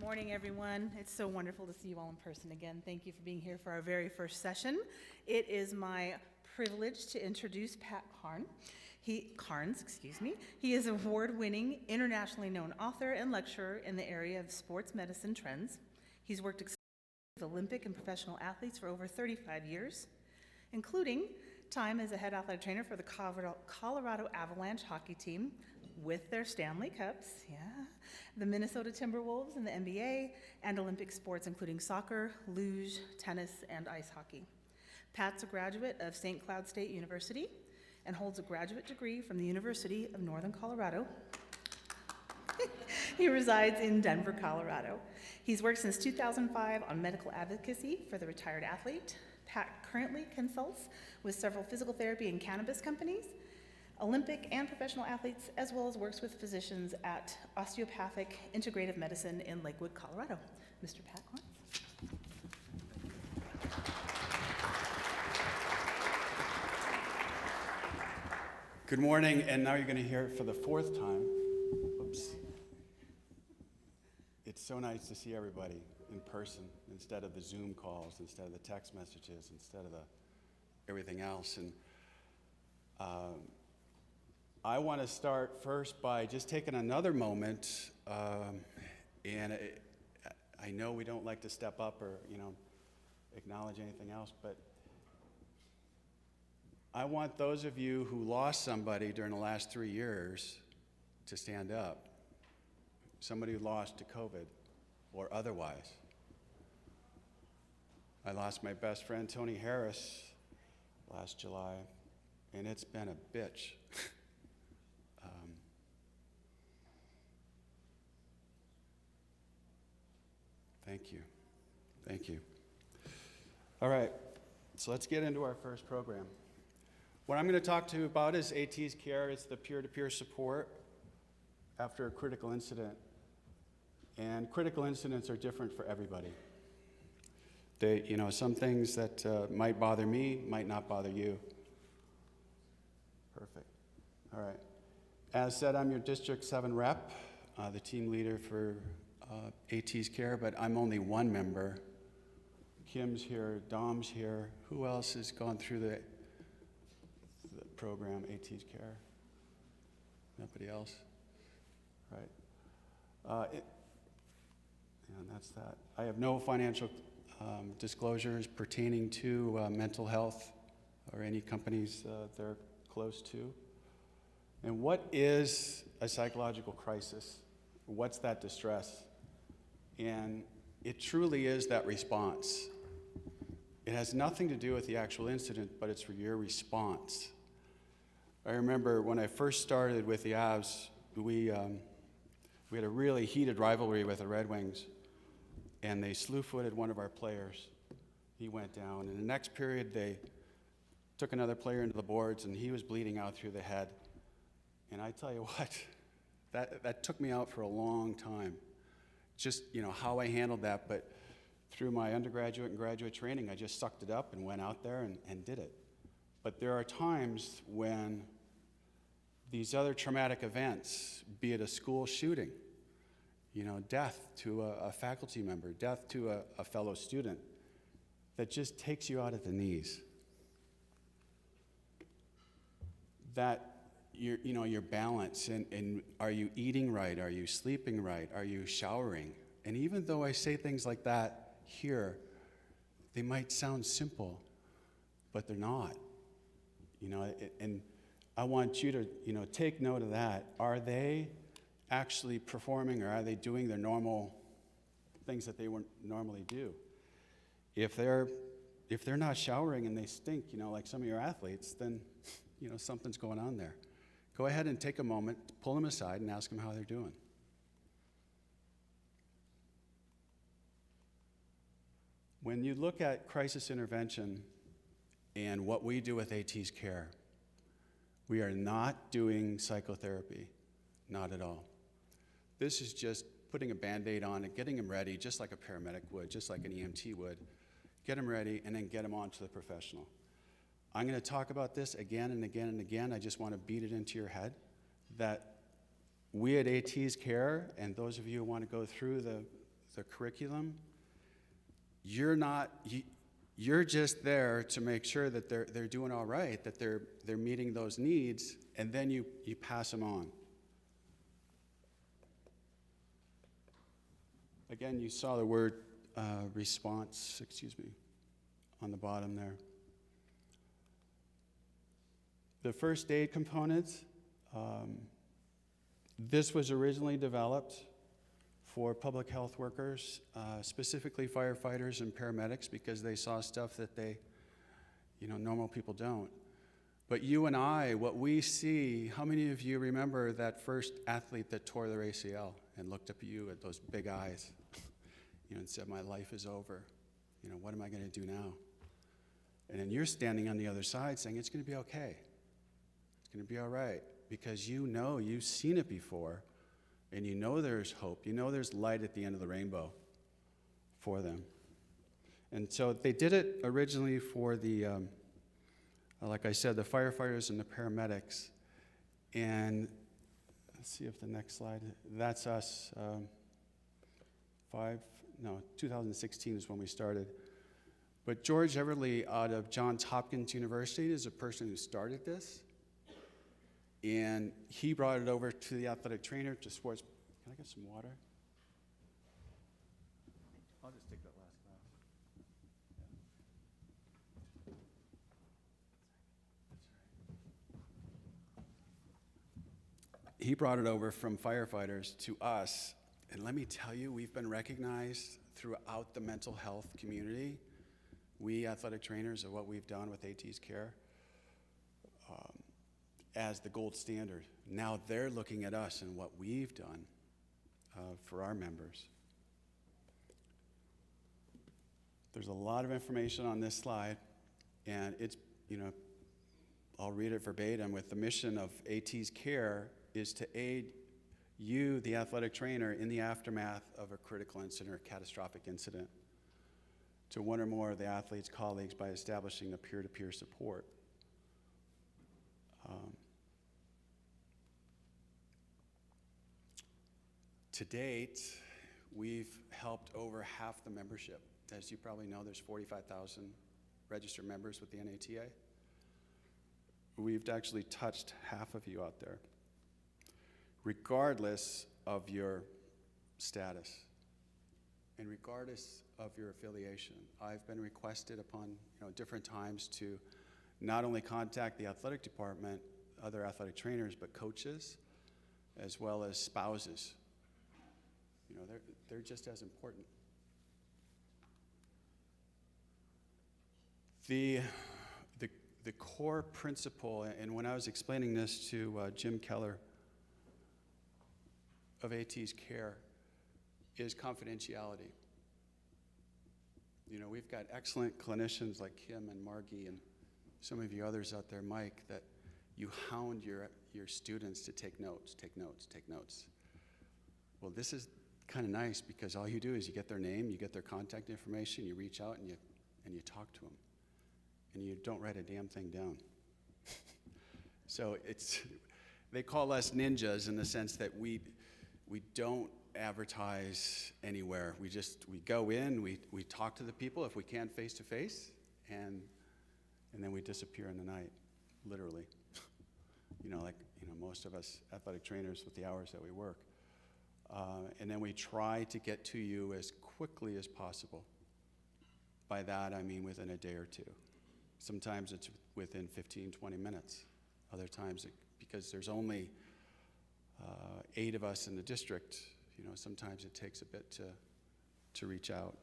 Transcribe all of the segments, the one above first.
morning, everyone. It's so wonderful to see you all in person again. Thank you for being here for our very first session. It is my privilege to introduce Pat Karns. He is an award-winning, internationally known author and lecturer in the area of sports medicine trends. He's worked extensively with Olympic and professional athletes for over 35 years, including time as a head athletic trainer for the Colorado Avalanche hockey team with their Stanley Cups, the Minnesota Timberwolves in the NBA, and Olympic sports including soccer, luge, tennis, and ice hockey. Pat's a graduate of St. Cloud State University and holds a graduate degree from the University of Northern Colorado. He resides in Denver, Colorado. He's worked since 2005 on medical advocacy for the retired athlete. Pat currently consults with several physical therapy and cannabis companies, Olympic and professional athletes, as well as works with physicians at Osteopathic Integrative Medicine in Lakewood, Colorado. Mr. Pat Karns. Good morning, and now you're going to hear it for the fourth time. Oops. It's so nice to see everybody in person instead of the Zoom calls, instead of the text messages, instead of everything else. And I want to start first by just taking another moment, and I know we don't like to step up or acknowledge anything else, but I want those of you who lost somebody during the last 3 years to stand up. Somebody who lost to COVID or otherwise. I lost my best friend, Tony Harris, last July, and it's been a bitch. Thank you. All right, so let's get into our first program. What I'm going to talk to you about is AT's care. It's the peer-to-peer support after a critical incident. And critical incidents are different for everybody. Some things that might bother me might not bother you. Perfect. All right. As said, I'm your District 7 rep, the team leader for AT's care, but I'm only one member. Kim's here, Dom's here. Who else has gone through the program, AT's care? Nobody else? Right. And that's that. I have no financial disclosures pertaining to mental health or any companies they're close to. And what is a psychological crisis? What's that distress? And it truly is that response. It has nothing to do with the actual incident, but it's for your response. I remember when I first started with the Avs, we had a really heated rivalry with the Red Wings, and they slew-footed one of our players. He went down. In the next period, they took another player into the boards, and he was bleeding out through the head. And I tell you what, that took me out for a long time. Just, how I handled that, but through my undergraduate and graduate training, I just sucked it up and went out there and did it. But there are times when these other traumatic events, be it a school shooting, death to a faculty member, death to a fellow student, that just takes you out at the knees. That your balance, and are you eating right? Are you sleeping right? Are you showering? And even though I say things like that here, they might sound simple, but they're not. And I want you to, take note of that. Are they actually performing, or are they doing their normal things that they wouldn't normally do? If they're not showering and they stink, like some of your athletes, then, something's going on there. Go ahead and take a moment, pull them aside, and ask them how they're doing. When you look at crisis intervention and what we do with AT's care, we are not doing psychotherapy, not at all. This is just putting a Band-Aid on and getting them ready, just like a paramedic would, just like an EMT would. Get them ready, and then get them on to the professional. I'm going to talk about this again and again and again. I just want to beat it into your head that we at AT's Care, and those of you who want to go through the the curriculum, you're just there to make sure that they're doing all right, that they're meeting those needs, and then you pass them on. Again, you saw the word response, on the bottom there. The first aid components, this was originally developed for public health workers, specifically firefighters and paramedics, because they saw stuff that normal people don't. But you and I, what we see, how many of you remember that first athlete that tore their ACL and looked up at you at those big eyes, and said, my life is over. What am I going to do now? And then you're standing on the other side saying, it's going to be okay. It's going to be all right, because you've seen it before, and there's hope. There's light at the end of the rainbow for them. And so they did it originally for the, like I said, the firefighters and the paramedics. And let's see if the next slide, that's us. 2016 is when we started. But George Everly out of Johns Hopkins University is a person who started this. And he brought it over to the athletic trainer, to sports. Can I get some water? I'll just take that last glass. He brought it over from firefighters to us. And let me tell you, we've been recognized throughout the mental health community. We athletic trainers of what we've done with AT's care as the gold standard. Now they're looking at us and what we've done for our members. There's a lot of information on this slide, and it's, I'll read it verbatim. With the mission of AT's care is to aid you, the athletic trainer, in the aftermath of a critical incident or catastrophic incident to one or more of the athlete's colleagues by establishing a peer-to-peer support. To date, we've helped over half the membership. As you probably know, there's 45,000 registered members with the NATA. We've actually touched half of you out there, regardless of your status and regardless of your affiliation. I've been requested upon different times to not only contact the athletic department, other athletic trainers, but coaches, as well as spouses. They're just as important. The core principle, and when I was explaining this to Jim Keller of AT's care, is confidentiality. We've got excellent clinicians like Kim and Margie and some of you others out there, Mike, that you hound your students to take notes. Well, this is kind of nice because all you do is you get their name, you get their contact information, you reach out and you talk to them. And you don't write a damn thing down. So they call us ninjas in the sense that we don't advertise anywhere. We go in, we talk to the people if we can face to face, and then we disappear in the night, literally. Most of us athletic trainers with the hours that we work. And then we try to get to you as quickly as possible. By that, I mean within a day or two. Sometimes it's within 15, 20 minutes. Other times, because there's only 8 of us in the district, sometimes it takes a bit to reach out.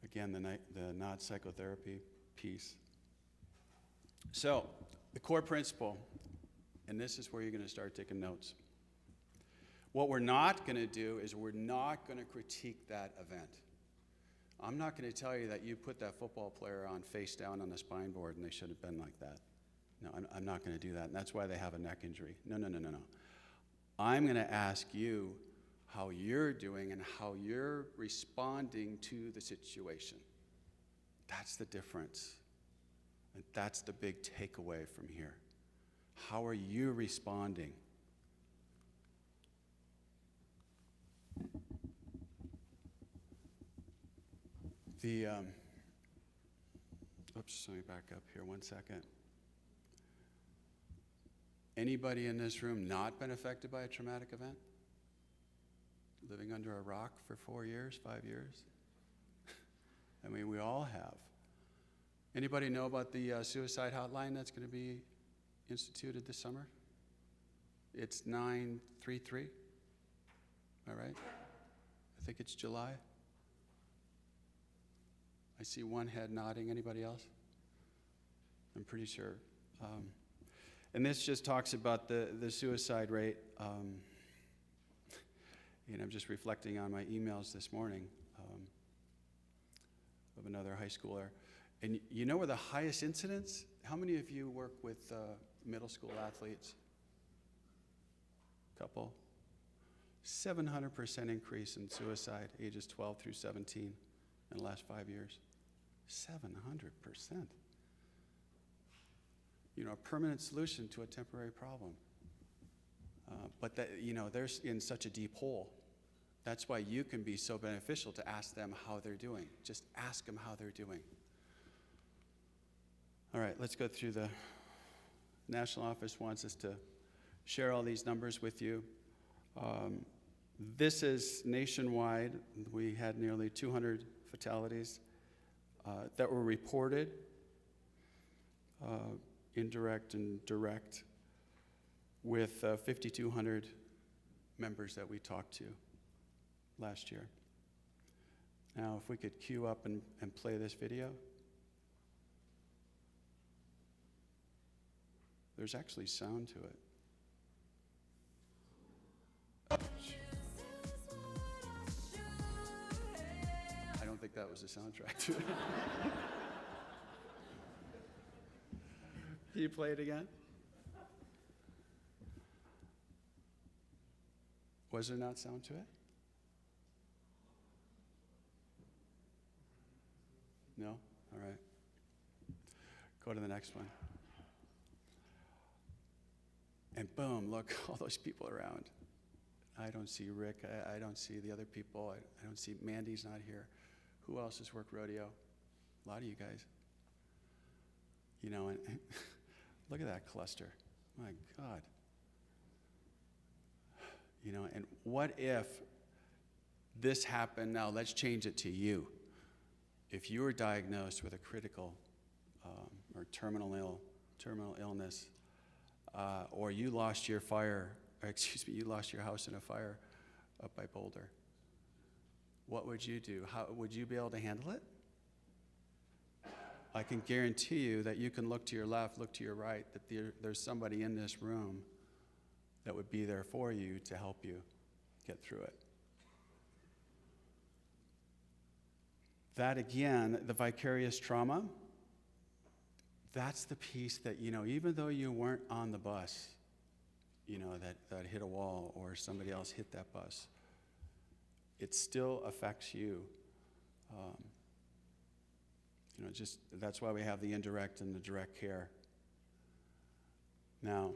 Again, the not psychotherapy piece. So, the core principle, and this is where you're going to start taking notes. What we're not going to do is we're not going to critique that event. I'm not going to tell you that you put that football player on face down on the spine board and they should have been like that. No, I'm not going to do that, and that's why they have a neck injury. No. I'm going to ask you how you're doing and how you're responding to the situation. That's the difference. And that's the big takeaway from here. How are you responding? Oops, let me back up here 1 second. Anybody in this room not been affected by a traumatic event? Living under a rock for 4 years, 5 years? I mean, we all have. Anybody know about the suicide hotline that's going to be instituted this summer? It's 933. All right? I think it's July. I see one head nodding. Anybody else? I'm pretty sure. And this just talks about the suicide rate. I'm just reflecting on my emails this morning of another high schooler. And you know where the highest incidence? How many of you work with middle school athletes? Couple. 700% increase in suicide, ages 12 through 17 in the last 5 years. 700%. A permanent solution to a temporary problem. But that, they're in such a deep hole. That's why you can be so beneficial to ask them how they're doing. Just ask them how they're doing. All right, let's go through the national office wants us to share all these numbers with you. This is nationwide. We had nearly 200 fatalities that were reported, indirect and direct, with 5,200 members that we talked to last year. Now, if we could queue up and play this video. There's actually sound to it. I don't think that was the soundtrack to it. Can you play it again? Was there not sound to it? No? All right. Go to the next one. And boom, look, all those people around. I don't see Rick. I don't see the other people. I don't see Mandy's not here. Who else has worked rodeo? A lot of you guys. And look at that cluster. My God. And what if this happened? Now let's change it to you. If you were diagnosed with a critical or terminal illness, or you lost your you lost your house in a fire up by Boulder, what would you do? How would you be able to handle it? I can guarantee you that you can look to your left, look to your right, that there's somebody in this room that would be there for you to help you get through it. That again, the vicarious trauma, that's the piece that, even though you weren't on the bus, that hit a wall or somebody else hit that bus, it still affects you. That's why we have the indirect and the direct care. Now,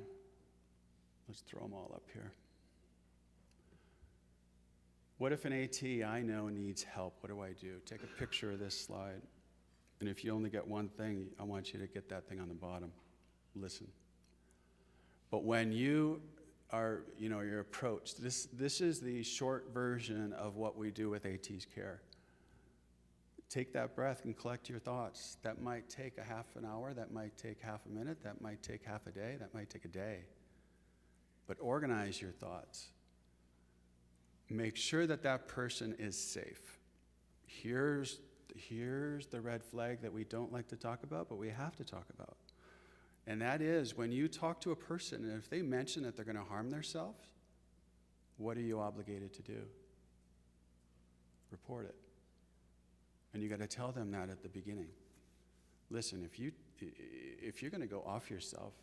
let's throw them all up here. What if an AT I know needs help? What do I do? Take a picture of this slide. And if you only get one thing, I want you to get that thing on the bottom. Listen. But when you are, you're approached, this is the short version of what we do with AT's care. Take that breath and collect your thoughts. That might take a half an hour. That might take half a minute. That might take half a day. That might take a day. But organize your thoughts. Make sure that person is safe. Here's the red flag that we don't like to talk about, but we have to talk about. And that is when you talk to a person, and if they mention that they're going to harm themselves, what are you obligated to do? Report it. And you got to tell them that at the beginning. Listen, if you're going to go off yourself,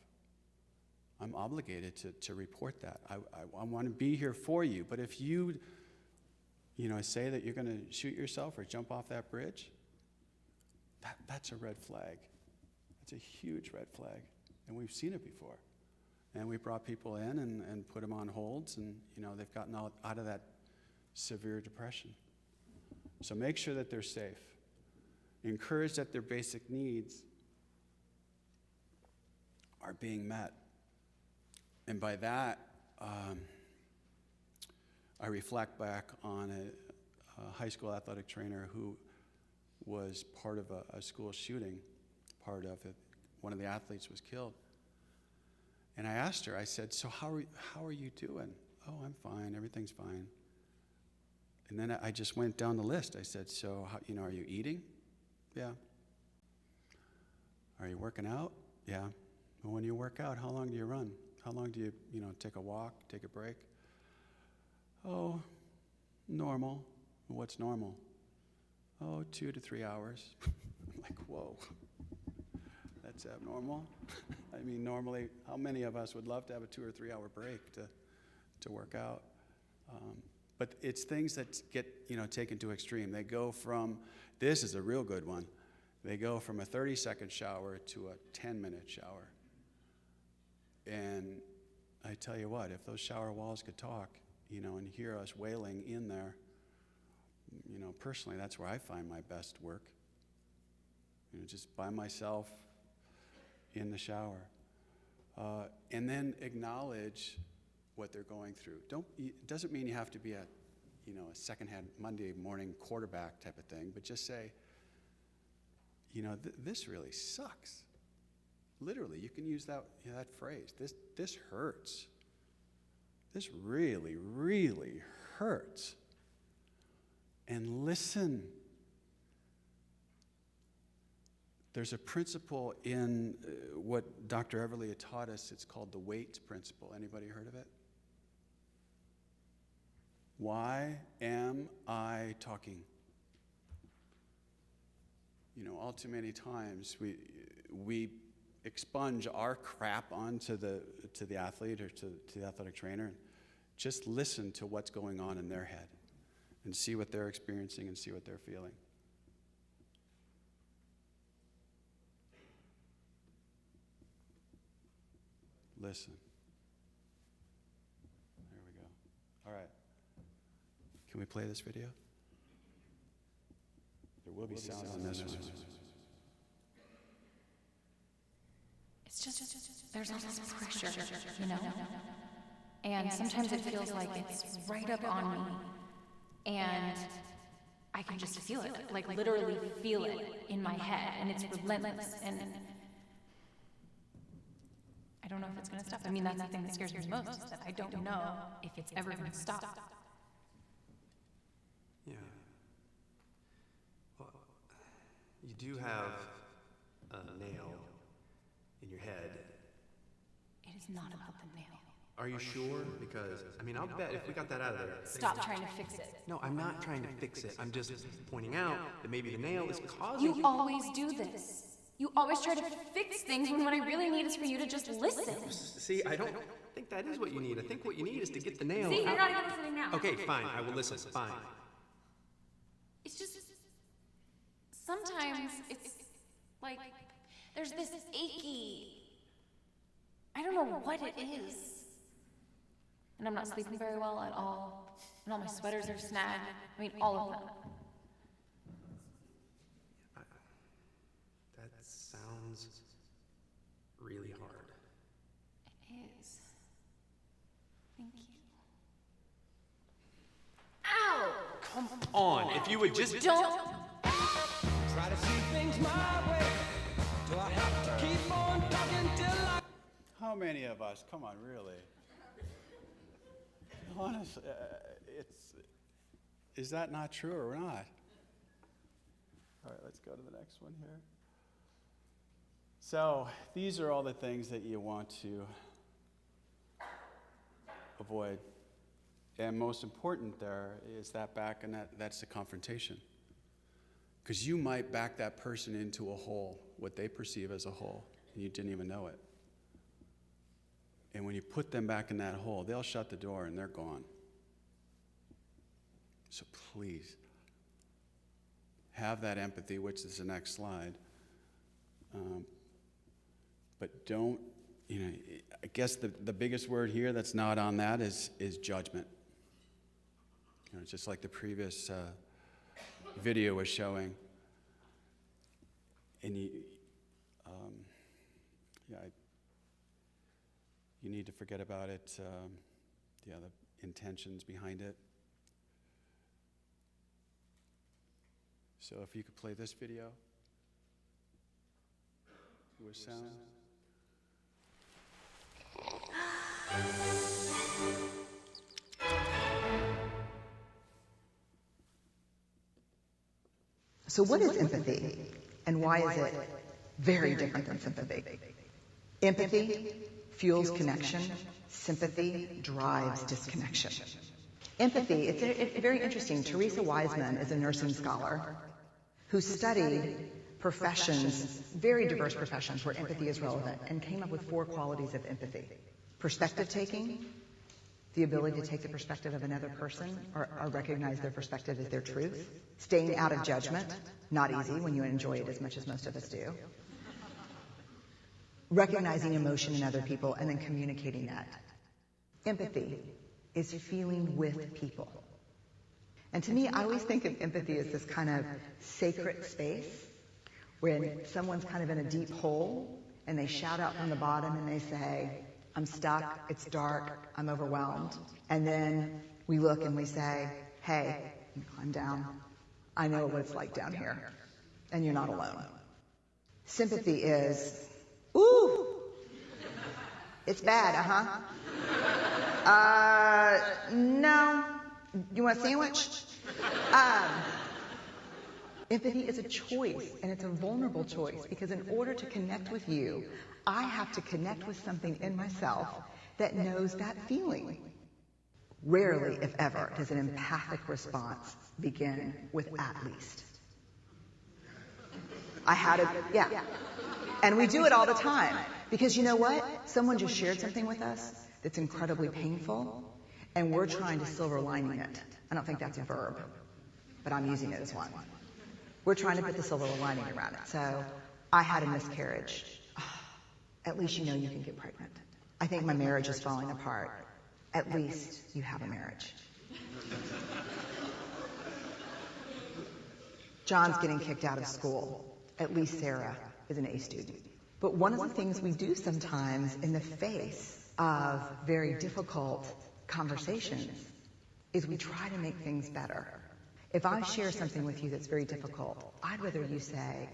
I'm obligated to report that. I want to be here for you. But if you say that you're going to shoot yourself or jump off that bridge, that's a red flag. That's a huge red flag. And we've seen it before. And we brought people in and put them on holds, and they've gotten out of that severe depression. So make sure that they're safe. encourage that their basic needs are being met. And by that, I reflect back on a high school athletic trainer who was part of a school shooting, part of it. One of the athletes was killed. And I asked her, I said, so how are you doing? Oh, I'm fine, everything's fine. And then I just went down the list. I said, so, are you eating? Yeah. Are you working out? Yeah. Well, when you work out, how long do you run? How long do you, take a walk, take a break? Oh, normal. What's normal? Oh, 2 to 3 hours. I'm like, whoa, that's abnormal. I mean, normally, how many of us would love to have a 2 or 3 hour break to work out? But it's things that get, taken to extreme. They go from, this is a real good one, they go from a 30-second shower to a 10-minute shower. And I tell you what, if those shower walls could talk, and hear us wailing in there, personally, that's where I find my best work. Just by myself in the shower. And then acknowledge what they're going through. It doesn't mean you have to be a second-hand Monday morning quarterback type of thing, but just say, this really sucks. Literally, you can use that phrase. This hurts. This really, really hurts. And listen. There's a principle in what Dr. Everly had taught us. It's called the weight principle. Anybody heard of it? Why am I talking? All too many times we expunge our crap onto the athlete or to the athletic trainer. And just listen to what's going on in their head and see what they're experiencing and see what they're feeling. Listen. There we go. All right. Can we play this video? There will be sound on this one. It's just, there's all this pressure, And sometimes it feels like it's right up on me. And I can just feel it, like literally feel it in my head. And it's relentless. And I don't know if it's going to stop. I mean, that's the thing that scares me most, is that I don't know if it's ever going to stop. Yeah. Well, you do have a nail in your head. It is not about the nail. Are you sure? Because, I'll bet if we got that out of there... Stop trying to fix it. No, I'm not trying to fix it. I'm just pointing out that maybe the nail is causing... You always do this. You always try to fix things when what I really need is for you to just listen. See, I don't think that is what you need. I think what you need is to get the nail See, out. you're not even listening now. Okay, fine. I will listen. Fine. It's just... Sometimes it's like... There's this achy... I don't know what it is. And I'm not sleeping very well at all. And all my sweaters are snagged. All of them. That sounds really hard. It is. Thank you. Ow! Come on, if you would just... Don't... Try to see things my way. Do I have to keep on talking till I... How many of us? Come on, really? Honestly, is that not true or not? All right, let's go to the next one here. So these are all the things that you want to avoid. And most important there is that back, and that's the confrontation. Because you might back that person into a hole, what they perceive as a hole, and you didn't even know it. And when you put them back in that hole, they'll shut the door and they're gone. So please, have that empathy, which is the next slide. But don't, I guess the biggest word here that's not on that is judgment. Just like the previous video was showing. And you, yeah, you need to forget about it, the intentions behind it. So if you could play this video with sound. So what is empathy, and why is it very different than sympathy? Empathy fuels connection. Sympathy drives disconnection. Empathy, it's very interesting. Teresa Wiseman is a nursing scholar who studied professions, very diverse professions where empathy is relevant, and came up with 4 qualities of empathy. Perspective taking, the ability to take the perspective of another person or recognize their perspective as their truth. Staying out of judgment, not easy when you enjoy it as much as most of us do. Recognizing emotion in other people and then communicating that. Empathy is feeling with people. And to me, I always think of empathy as this kind of sacred space when someone's kind of in a deep hole and they shout out from the bottom and they say, I'm stuck, it's dark, I'm overwhelmed. And then we look and we say, hey, climb down. I know what it's like down here. And you're not alone. Sympathy is, ooh, it's bad, no. You want a sandwich? Empathy is a choice, and it's a vulnerable choice, because in order to connect with you, I have to connect with something in myself that knows that feeling. Rarely, if ever, does an empathic response begin with at least. Yeah. And we do it all the time, because you know what? Someone just shared something with us that's incredibly painful, and we're trying to silver lining it. I don't think that's a verb, but I'm using it as one. We're trying to put the silver lining around it. So, I had a miscarriage. At least you know you can get pregnant. I think my marriage is falling apart. At least you have a marriage. John's getting kicked out of school. At least Sarah is an A student. But one of the things we do sometimes in the face of very difficult conversations is we try to make things better. If I share something with you that's very difficult, I'd rather you say,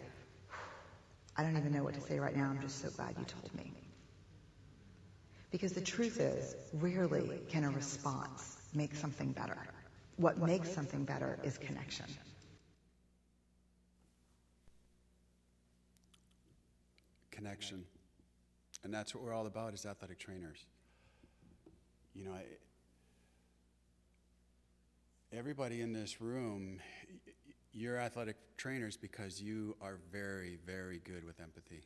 I don't even know what to say right now, I'm just so glad you told me. Because the truth is, rarely can a response make something better. What makes something better is connection. Connection. And that's what we're all about as athletic trainers. You know, everybody in this room, you're athletic trainers because you are very, very good with empathy.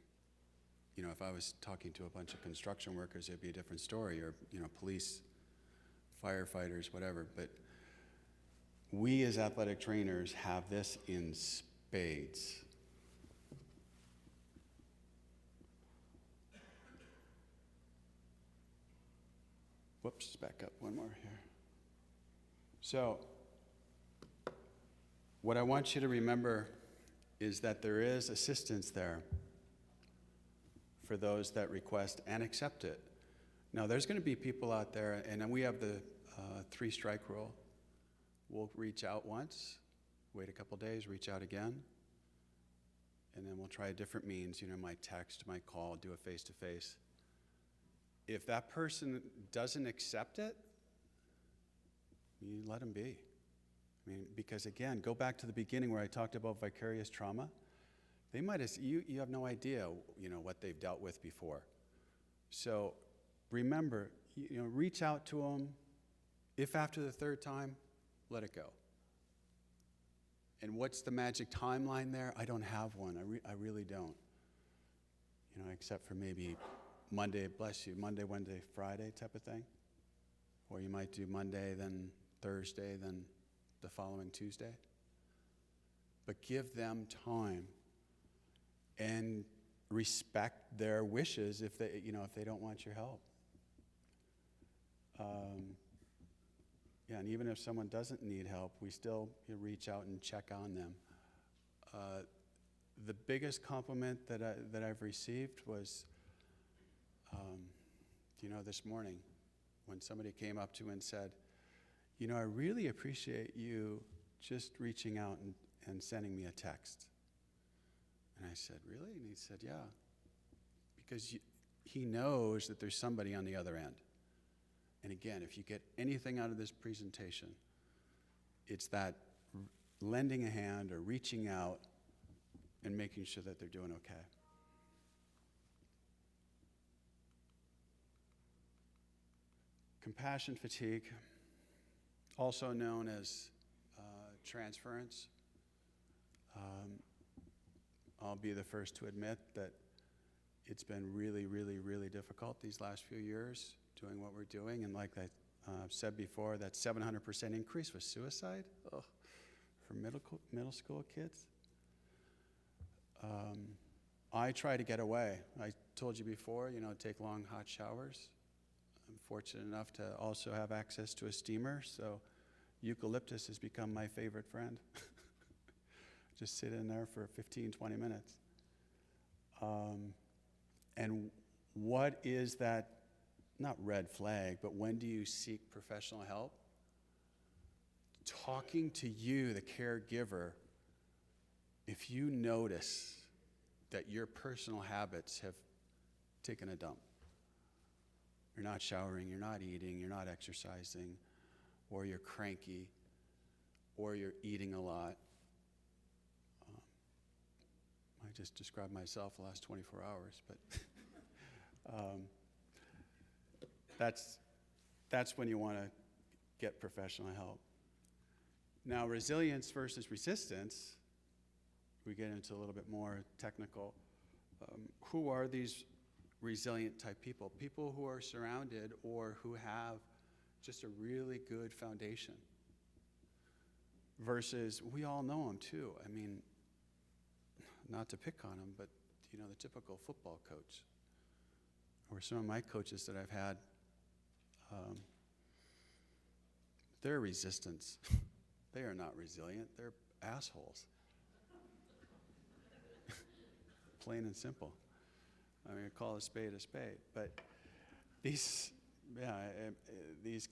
You know, if I was talking to a bunch of construction workers, it'd be a different story, or, you know, police, firefighters, whatever. But we as athletic trainers have this in spades. Whoops, back up one more here. So, what I want you to remember is that there is assistance there for those that request and accept it. Now, there's going to be people out there, and then we have the 3-strike rule. We'll reach out once, wait a couple days, reach out again, and then we'll try a different means, you know, might text, might call, do a face-to-face. If that person doesn't accept it, you let them be. I mean, because again, go back to the beginning where I talked about vicarious trauma. They might have, you have no idea, you know, what they've dealt with before. So remember, you know, reach out to them. If after the 3rd time, let it go. And what's the magic timeline there? I don't have one. I really don't. You know, except for maybe Monday, bless you, Monday, Wednesday, Friday type of thing. Or you might do Monday, then Thursday, then the following Tuesday. But give them time and respect their wishes if they, you know, if they don't want your help. Yeah, and even if someone doesn't need help, we still reach out and check on them. the biggest compliment that I've received was, this morning when somebody came up to me and said, I really appreciate you just reaching out and sending me a text. And I said, really? And he said, yeah. Because he knows that there's somebody on the other end. And again, if you get anything out of this presentation, it's that lending a hand or reaching out and making sure that they're doing okay. Compassion fatigue, also known as transference. I'll be the first to admit that it's been really, really, really difficult these last few years doing what we're doing. And like I said before, that 700% increase was suicide for middle school kids. I try to get away. I told you before, take long hot showers. I'm fortunate enough to also have access to a steamer, so eucalyptus has become my favorite friend. Just sit in there for 15, 20 minutes. And what is that, not red flag, but when do you seek professional help? Talking to you, the caregiver, if you notice that your personal habits have taken a dump, you're not showering, you're not eating, you're not exercising, or you're cranky, or you're eating a lot. I just described myself the last 24 hours, but that's when you want to get professional help. Now, resilience versus resistance, we get into a little bit more technical. Who are these resilient type people? People who are surrounded or who have just a really good foundation. Versus, we all know them too. I mean, not to pick on them, but the typical football coach, or some of my coaches that I've had, they're resistance. They are not resilient. They're assholes. Plain and simple. I mean, call a spade a spade. But these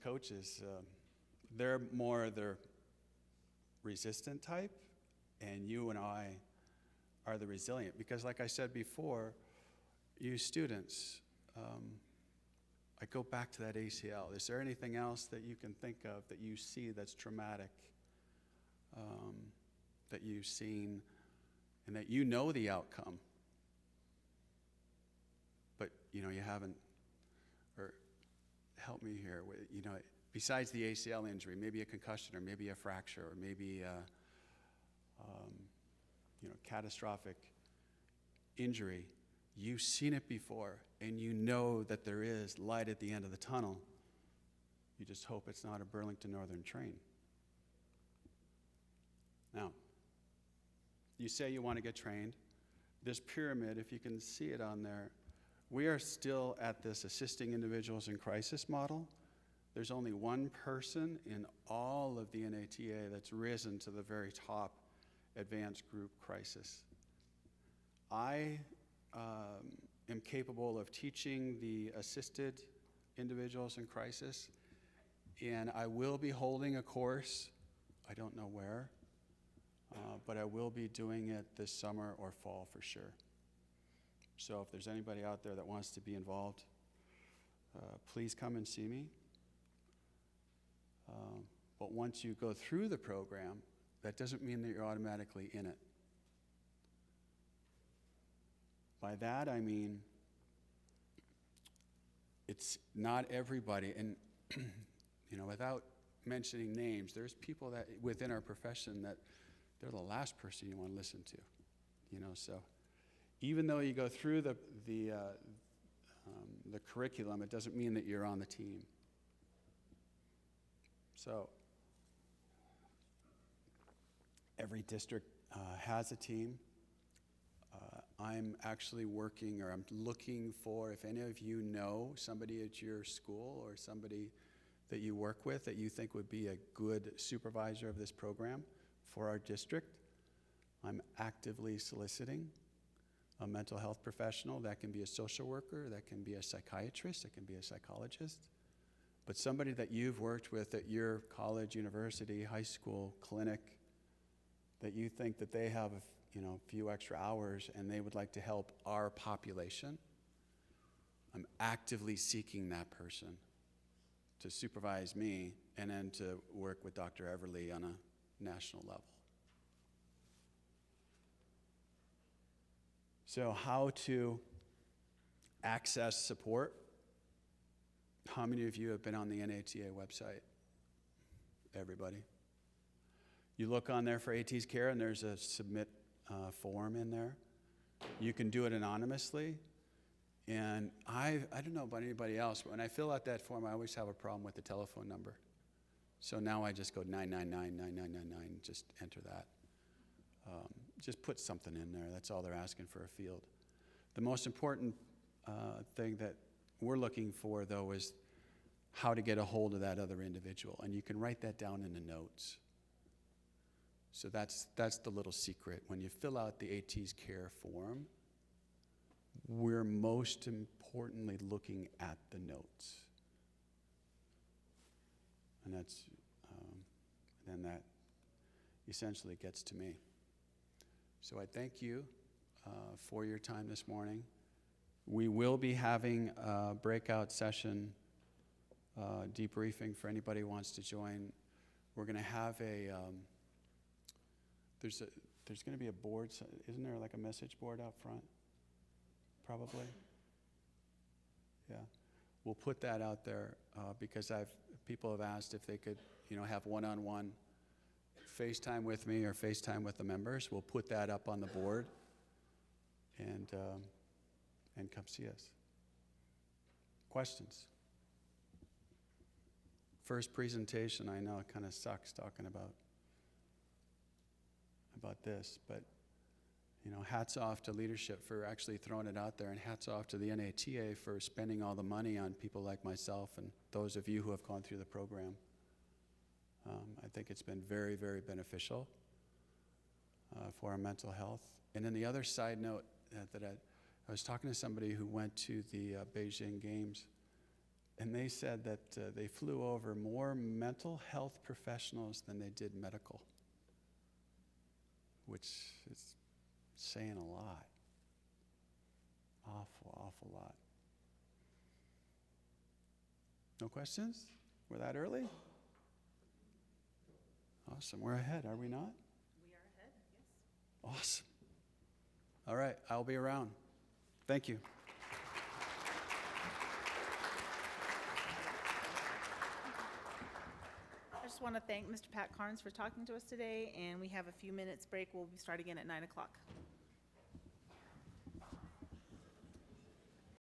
coaches, they're more the resistant type, and you and I are the resilient. Because like I said before, you students, I go back to that ACL. Is there anything else that you can think of that you see that's traumatic, that you've seen, and that you know the outcome, but you haven't, or help me here, besides the ACL injury, maybe a concussion, or maybe a fracture, or maybe catastrophic injury, you've seen it before, and you know that there is light at the end of the tunnel. You just hope it's not a Burlington Northern train. Now, you say you want to get trained. This pyramid, if you can see it on there, we are still at this assisting individuals in crisis model. There's only one person in all of the NATA that's risen to the very top advanced group crisis. I am capable of teaching the assisted individuals in crisis, and I will be holding a course, I don't know where, but I will be doing it this summer or fall for sure. So if there's anybody out there that wants to be involved, please come and see me. But once you go through the program, that doesn't mean that you're automatically in it. By that I mean, it's not everybody, and without mentioning names, there's people that within our profession that they're the last person you want to listen to, so even though you go through the curriculum, it doesn't mean that you're on the team. So every district has a team. I'm actually working, or I'm looking for, if any of you know somebody at your school or somebody that you work with that you think would be a good supervisor of this program for our district, I'm actively soliciting a mental health professional. That can be a social worker, that can be a psychiatrist, that can be a psychologist, but somebody that you've worked with at your college, university, high school, clinic, that you think that they have a few extra hours and they would like to help our population. I'm actively seeking that person to supervise me and then to work with Dr. Everly on a national level. So how to access support? How many of you have been on the NATA website? Everybody. You look on there for AT's Care and there's a submit form in there. You can do it anonymously. And I don't know about anybody else, but when I fill out that form, I always have a problem with the telephone number. So now I just go 999-9999, just enter that. Just put something in there. That's all they're asking for a field. The most important thing that we're looking for, though, is how to get a hold of that other individual. And you can write that down in the notes. So that's the little secret. When you fill out the AT's Care form, we're most importantly looking at the notes. And that's, then that essentially gets to me. So I thank you for your time this morning. We will be having a breakout session debriefing for anybody who wants to join. We're going to have there's going to be a board, isn't there like a message board out front? Probably. Yeah. We'll put that out there because people have asked if they could, have one-on-one FaceTime with me or FaceTime with the members. We'll put that up on the board and come see us. Questions? First presentation, I know it kind of sucks talking about this, but hats off to leadership for actually throwing it out there, and hats off to the NATA for spending all the money on people like myself and those of you who have gone through the program. I think it's been very, very beneficial for our mental health. And then the other side note that I was talking to somebody who went to the Beijing Games, and they said that they flew over more mental health professionals than they did medical, which is saying a lot. Awful lot. No questions? We're that early? Awesome. We're ahead, are we not? We are ahead, yes. Awesome. All right, I'll be around. Thank you. I just want to thank Mr. Pat Karns for talking to us today, and we have a few minutes break. We'll start again at 9 o'clock.